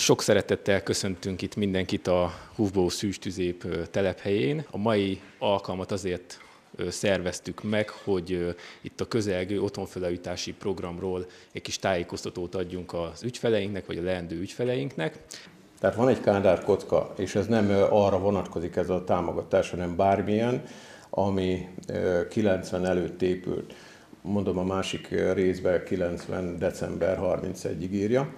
Sok szeretettel köszöntünk itt mindenkit a Hufbó Szűz-Tüzép telephelyén. A mai alkalmat azért szerveztük meg, hogy itt a közelgő otthonfelújítási programról egy kis tájékoztatót adjunk az ügyfeleinknek, vagy a leendő ügyfeleinknek. Tehát van egy Kádár kocka, és ez nem arra vonatkozik ez a támogatás, hanem bármilyen, ami 90 előtt épült. Mondom, a másik részben 90. december 31-ig írja.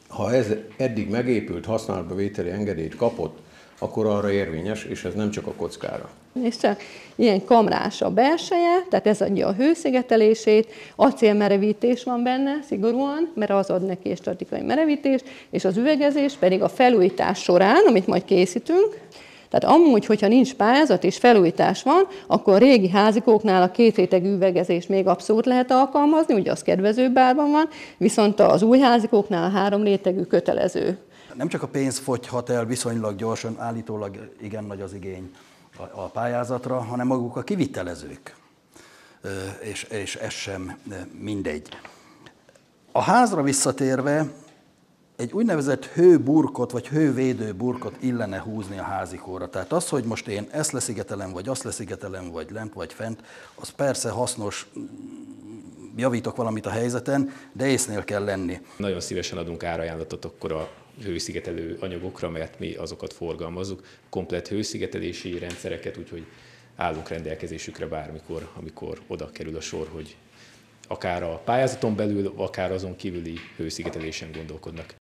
Ha ez eddig megépült, használatba vételi engedélyt kapott, akkor arra érvényes, és ez nem csak a kockára. És csak ilyen kamrás a belseje, tehát ez adja a hőszigetelését, acélmerevítés van benne szigorúan, mert az ad neki statikai merevítést, és az üvegezés pedig a felújítás során, amit majd készítünk. Tehát amúgy, hogyha nincs pályázat és felújítás van, akkor a régi házikóknál a kétrétegű üvegezést még abszolút lehet alkalmazni, ugye az kedvezőbb árban van, viszont az új házikóknál a 3 rétegű kötelező. Nem csak a pénz fogyhat el viszonylag gyorsan, állítólag igen nagy az igény a pályázatra, hanem maguk a kivitelezők, és ez sem mindegy. A házra visszatérve, egy úgynevezett hőburkot, vagy hővédő burkot illene húzni a házikóra. Tehát az, hogy most én ezt leszigetelem, vagy azt leszigetelem, vagy lent, vagy fent, az persze hasznos, javítok valamit a helyzeten, de észnél kell lenni. Nagyon szívesen adunk árajánlatot akkor a hőszigetelő anyagokra, mert mi azokat forgalmazzuk, komplett hőszigetelési rendszereket, úgyhogy állunk rendelkezésükre bármikor, amikor oda kerül a sor, hogy akár a pályázaton belül, akár azon kívüli hőszigetelésen gondolkodnak.